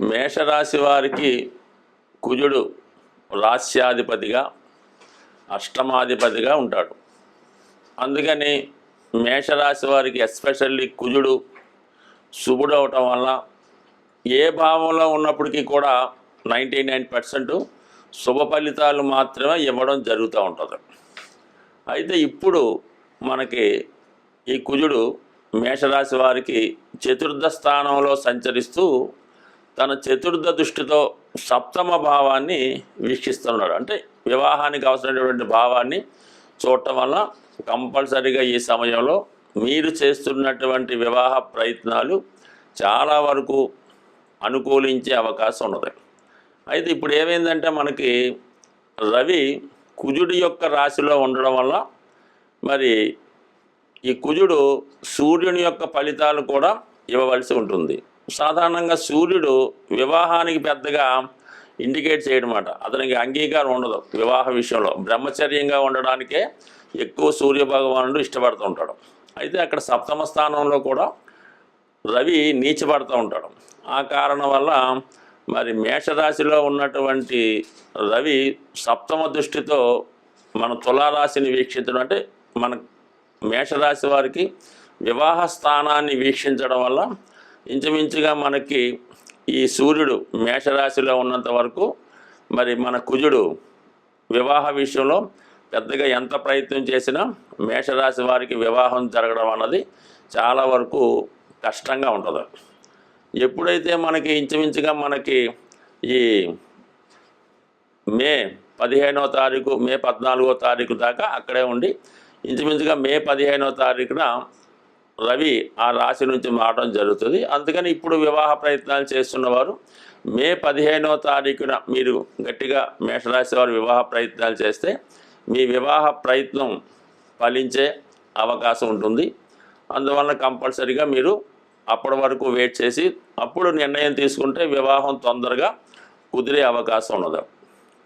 మేషరాశి వారికి కుజుడు రాస్యాధిపతిగా అష్టమాధిపతిగా ఉంటాడు. అందుకని మేషరాశి వారికి ఎస్పెషల్లీ కుజుడు శుభుడు అవటం వల్ల ఏ భావంలో ఉన్నప్పటికీ కూడా 99% శుభ ఫలితాలు మాత్రమే ఇవ్వడం జరుగుతూ ఉంటుంది. అయితే ఇప్పుడు మనకి ఈ కుజుడు మేషరాశి వారికి చతుర్థ స్థానంలో సంచరిస్తూ తన చతుర్థ దృష్టితో సప్తమ భావాన్ని వీక్షిస్తున్నాడు. అంటే వివాహానికి అవసరమైనటువంటి భావాన్ని చూడటం వల్ల కంపల్సరీగా ఈ సమయంలో మీరు చేస్తున్నటువంటి వివాహ ప్రయత్నాలు చాలా వరకు అనుకూలించే అవకాశం ఉన్నది. అయితే ఇప్పుడు ఏమైందంటే మనకి రవి కుజుడి యొక్క రాశిలో ఉండడం వల్ల మరి ఈ కుజుడు సూర్యుని యొక్క ఫలితాలు కూడా ఇవ్వవలసి ఉంటుంది. సాధారణంగా సూర్యుడు వివాహానికి పెద్దగా ఇండికేట్ చేయడమాట, అతనికి అంగీకారం ఉండదు. వివాహ విషయంలో బ్రహ్మచర్యంగా ఉండడానికే ఎక్కువ సూర్య భగవానుడు ఇష్టపడుతూ ఉంటాడు. అయితే అక్కడ సప్తమ స్థానంలో కూడా రవి నీచపడుతూ ఉంటాడు. ఆ కారణం వల్ల మరి మేషరాశిలో ఉన్నటువంటి రవి సప్తమ దృష్టితో మన తులారాశిని వీక్షించడం, అంటే మన మేషరాశి వారికి వివాహ స్థానాన్ని వీక్షించడం వల్ల ఇంచుమించుగా మనకి ఈ సూర్యుడు మేషరాశిలో ఉన్నంత వరకు మరి మన కుజుడు వివాహ విషయంలో పెద్దగా ఎంత ప్రయత్నం చేసినా మేషరాశి వారికి వివాహం జరగడం అన్నది చాలా వరకు కష్టంగా ఉంటుంది. ఎప్పుడైతే మనకి ఇంచుమించుగా మనకి ఈ మే 15వ తారీఖు, మే 14వ తారీఖు దాకా అక్కడే ఉండి ఇంచుమించుగా మే 15వ తారీఖున రవి ఆ రాశి నుంచి మారడం జరుగుతుంది. అందుకని ఇప్పుడు వివాహ ప్రయత్నాలు చేస్తున్నవారు మే 15వ తారీఖున మీరు గట్టిగా మేషరాశి వారు వివాహ ప్రయత్నాలు చేస్తే మీ వివాహ ప్రయత్నం ఫలించే అవకాశం ఉంటుంది. అందువలన కంపల్సరీగా మీరు అప్పటి వరకు వెయిట్ చేసి అప్పుడు నిర్ణయం తీసుకుంటే వివాహం తొందరగా కుదిరే అవకాశం ఉన్నది.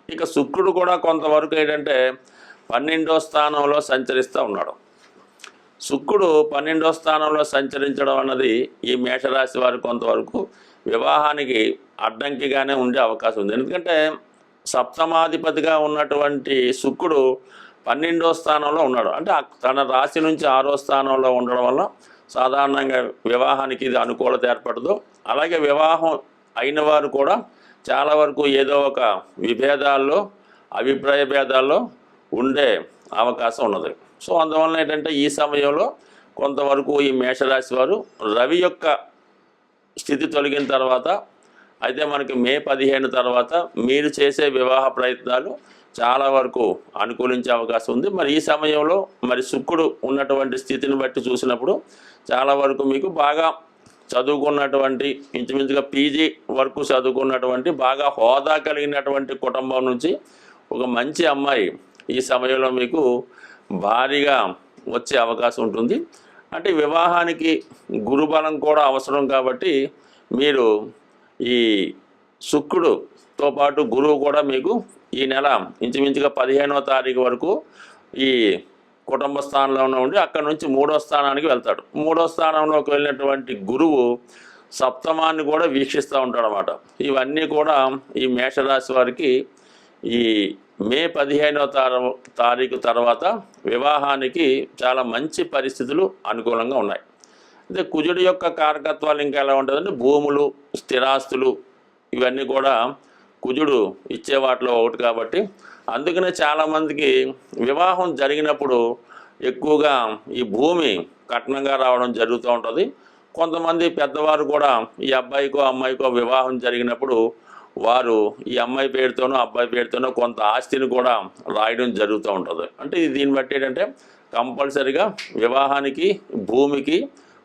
ఇక శుక్రుడు కూడా కొంతవరకు ఏంటంటే 12వ స్థానంలో సంచరిస్తూ ఉన్నాడు. శుక్రుడు 12వ స్థానంలో సంచరించడం అన్నది ఈ మేషరాశి వారికి కొంతవరకు వివాహానికి అడ్డంకిగానే ఉండే అవకాశం ఉంది. ఎందుకంటే సప్తమాధిపతిగా ఉన్నటువంటి శుక్రుడు 12వ స్థానంలో ఉన్నాడు. అంటే తన రాశి నుంచి 6వ స్థానంలో ఉండడం వల్ల సాధారణంగా వివాహానికి ఇది అనుకూలత ఏర్పడదు. అలాగే వివాహం అయిన వారు కూడా చాలా వరకు ఏదో ఒక విభేదాల్లో, అభిప్రాయ భేదాల్లో ఉండే అవకాశం ఉన్నది. సో అందువలన ఏంటంటే ఈ సమయంలో కొంతవరకు ఈ మేషరాశి వారు రవి యొక్క స్థితి తొలగిన తర్వాత, అయితే మనకి మే 15 తర్వాత మీరు చేసే వివాహ ప్రయత్నాలు చాలా వరకు అనుకూలించే అవకాశం ఉంది. మరి ఈ సమయంలో మరి శుక్రుడు ఉన్నటువంటి స్థితిని బట్టి చూసినప్పుడు చాలా వరకు మీకు బాగా చదువుకున్నటువంటి, ఇంచుమించుగా పీజీ వరకు చదువుకున్నటువంటి, బాగా హోదా కలిగినటువంటి కుటుంబం నుంచి ఒక మంచి అమ్మాయి ఈ సమయంలో మీకు భారీగా వచ్చే అవకాశం ఉంటుంది. అంటే వివాహానికి గురుబలం కూడా అవసరం కాబట్టి మీరు ఈ శుక్రుడుతో పాటు గురువు కూడా మీకు ఈ నెల ఇంచుమించుగా 15వ తారీఖు వరకు ఈ కుటుంబ స్థానంలో ఉండి అక్కడ నుంచి 3వ స్థానానికి వెళ్తాడు. 3వ స్థానంలోకి వెళ్ళినటువంటి గురువు సప్తమాన్ని కూడా వీక్షిస్తూ ఉంటాడు అన్నమాట. ఇవన్నీ కూడా ఈ మేషరాశి వారికి ఈ మే 15వ తారీఖు తర్వాత వివాహానికి చాలా మంచి పరిస్థితులు అనుకూలంగా ఉన్నాయి. అయితే కుజుడి యొక్క కారకత్వాలు ఇంకా ఎలా ఉంటుందంటే భూములు, స్థిరాస్తులు ఇవన్నీ కూడా కుజుడు ఇచ్చే వాటిలో ఒకటి కాబట్టి అందుకనే చాలామందికి వివాహం జరిగినప్పుడు ఎక్కువగా ఈ భూమి కట్నంగా రావడం జరుగుతూ ఉంటుంది. కొంతమంది పెద్దవారు కూడా ఈ అబ్బాయికో అమ్మాయికో వివాహం జరిగినప్పుడు వారు ఈ అమ్మాయి పేరుతోనో అబ్బాయి పేరుతోనో కొంత ఆస్తిని కూడా రాయడం జరుగుతూ ఉంటుంది. అంటే దీన్ని బట్టి ఏంటంటే కంపల్సరీగా వివాహానికి భూమికి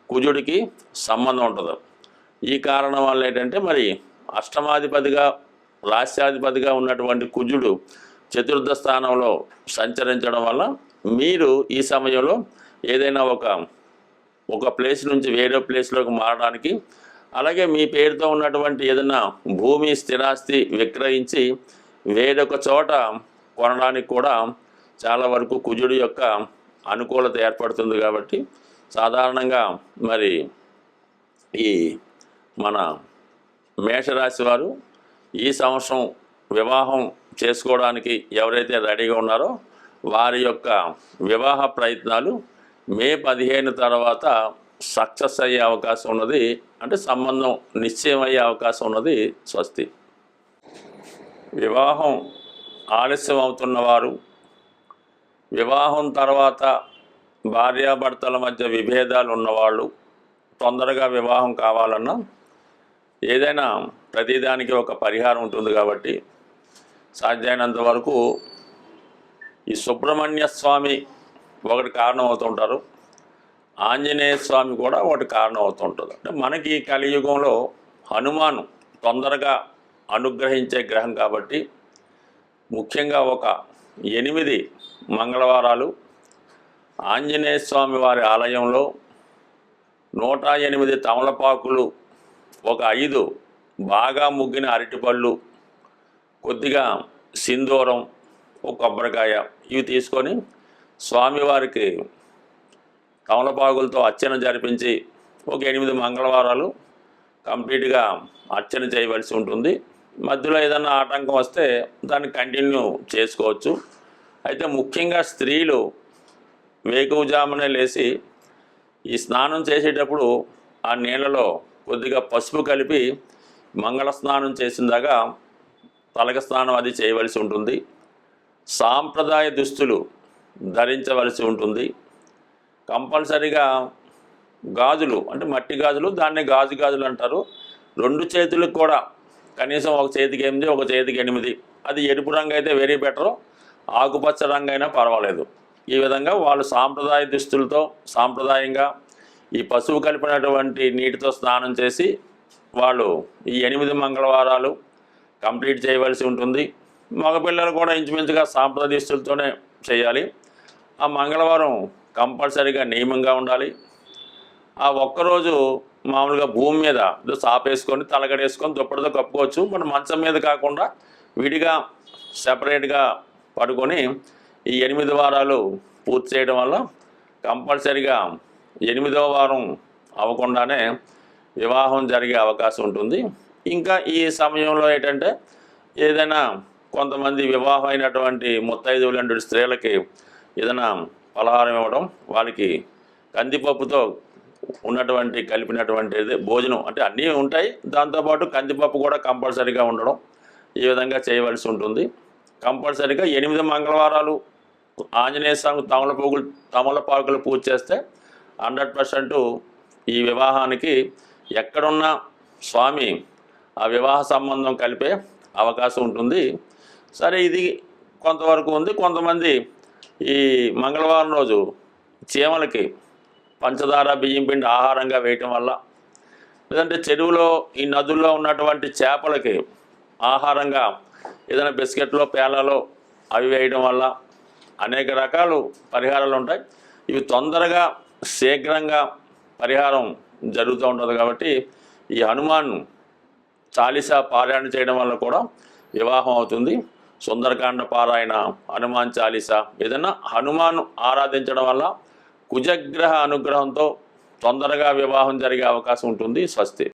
కుజుడికి సంబంధం ఉంటుంది. ఈ కారణం వల్ల ఏంటంటే మరి అష్టమాధిపతిగా రాస్యాధిపతిగా ఉన్నటువంటి కుజుడు చతుర్థ స్థానంలో సంచరించడం వల్ల మీరు ఈ సమయంలో ఏదైనా ఒక ప్లేస్ నుంచి వేరే ప్లేస్లోకి మారడానికి, అలాగే మీ పేరుతో ఉన్నటువంటి ఏదైనా భూమి స్థిరాస్తి విక్రయించి వేరొక చోట కొనడానికి కూడా చాలా వరకు కుజుడి యొక్క అనుకూలత ఏర్పడుతుంది. కాబట్టి సాధారణంగా మరి ఈ మన మేషరాశి వారు ఈ సంవత్సరం వివాహం చేసుకోవడానికి ఎవరైతే రెడీగా ఉన్నారో వారి యొక్క వివాహ ప్రయత్నాలు మే 15 తర్వాత సక్సెస్ అయ్యే అవకాశం ఉన్నది, అంటే సంబంధం నిశ్చయం అయ్యే అవకాశం ఉన్నది. స్వస్తి. వివాహం ఆలస్యం అవుతున్నవారు, వివాహం తర్వాత భార్యాభర్తల మధ్య విభేదాలు ఉన్నవాళ్ళు, తొందరగా వివాహం కావాలన్నా ఏదైనా ప్రతిదానికి ఒక పరిహారం ఉంటుంది కాబట్టి సాధ్యమైనంత వరకు ఈ సుబ్రహ్మణ్య స్వామి ఒకటి కారణం అవుతుంటారు, ఆంజనేయ స్వామి కూడా ఒకటి కారణం అవుతుంటుంది. అంటే మనకి కలియుగంలో హనుమాను తొందరగా అనుగ్రహించే గ్రహం కాబట్టి ముఖ్యంగా ఒక 8 మంగళవారాలు ఆంజనేయ స్వామి వారి ఆలయంలో 108 తమలపాకులు, ఒక 5 బాగా ముగ్గిన అరటిపళ్ళు, కొద్దిగా సింధూరం, ఒక కొబ్బరికాయ ఇవి తీసుకొని స్వామివారికి తమలపాకులతో అర్చన జరిపించి ఒక 8 మంగళవారాలు కంప్లీట్గా అర్చన చేయవలసి ఉంటుంది. మధ్యలో ఏదైనా ఆటంకం వస్తే దాన్ని కంటిన్యూ చేసుకోవచ్చు. అయితే ముఖ్యంగా స్త్రీలు వేకువజామునే లేచి ఈ స్నానం చేసేటప్పుడు ఆ నీళ్ళలో కొద్దిగా పసుపు కలిపి మంగళ స్నానం చేసిందాకా తలక స్నానం అది చేయవలసి ఉంటుంది. సాంప్రదాయ దుస్తులు ధరించవలసి ఉంటుంది. కంపల్సరిగా గాజులు, అంటే మట్టి గాజులు, దాన్ని గాజులు అంటారు. 2 చేతులకు కూడా కనీసం ఒక చేతికి 8, ఒక చేతికి 8, అది ఎరుపు రంగు అయితే వెరీ బెటరు, ఆకుపచ్చ రంగు అయినా పర్వాలేదు. ఈ విధంగా వాళ్ళు సాంప్రదాయ దుస్తులతో సాంప్రదాయంగా ఈ పసుపు కలిపినటువంటి నీటితో స్నానం చేసి వాళ్ళు ఈ 8 మంగళవారాలు కంప్లీట్ చేయవలసి ఉంటుంది. మగపిల్లలు కూడా ఇంచుమించుగా సాంప్రదాయ దుస్తులతోనే చేయాలి. ఆ మంగళవారం కంపల్సరీగా నియమంగా ఉండాలి. ఆ ఒక్కరోజు మామూలుగా భూమి మీద సాపేసుకొని తలగడేసుకొని దుప్పటితో కప్పుకోవచ్చు. మన మంచం మీద కాకుండా విడిగా సెపరేట్గా పడుకొని ఈ 8 వారాలు పూర్తి చేయడం వల్ల కంపల్సరీగా 8వ వారం అవ్వకుండానే వివాహం జరిగే అవకాశం ఉంటుంది. ఇంకా ఈ సమయంలో ఏంటంటే ఏదైనా కొంతమంది వివాహం అయినటువంటి ముత్తైదువులంటి స్త్రీలకి ఏదైనా పలహారం ఇవ్వడం, వాళ్ళకి కందిపప్పుతో ఉన్నటువంటి కలిపినటువంటి భోజనం, అంటే అన్నీ ఉంటాయి, దాంతోపాటు కందిపప్పు కూడా కంపల్సరీగా ఉండడం, ఈ విధంగా చేయవలసి ఉంటుంది. కంపల్సరీగా 8 మంగళవారాలు ఆంజనేయ స్వామి తమలపాకులు పూజ చేస్తే 100% ఈ వివాహానికి ఎక్కడున్నా స్వామి ఆ వివాహ సంబంధం కలిపే అవకాశం ఉంటుంది. సరే, ఇది కొంతవరకు ఉంది. కొంతమంది ఈ మంగళవారం రోజు చీమలకి పంచదార బియ్యం పిండి ఆహారంగా వేయటం వల్ల, లేదంటే చెరువులో ఈ నదుల్లో ఉన్నటువంటి చేపలకి ఆహారంగా ఏదైనా బిస్కెట్లో పేలాలో అవి వేయడం వల్ల అనేక రకాలు పరిహారాలు ఉంటాయి. ఇవి తొందరగా శీఘ్రంగా పరిహారం జరుగుతూ ఉంటుంది. కాబట్టి ఈ హనుమాన్ చాలీసా పారాయణ చేయడం వల్ల కూడా వివాహం అవుతుంది. సుందరకాండ పారాయణ, హనుమాన్ చాలీసా, ఏదైనా హనుమాన్ ఆరాధించడం వల్ల కుజగ్రహ అనుగ్రహంతో తొందరగా వివాహం జరిగే అవకాశం ఉంటుంది. స్వస్తి.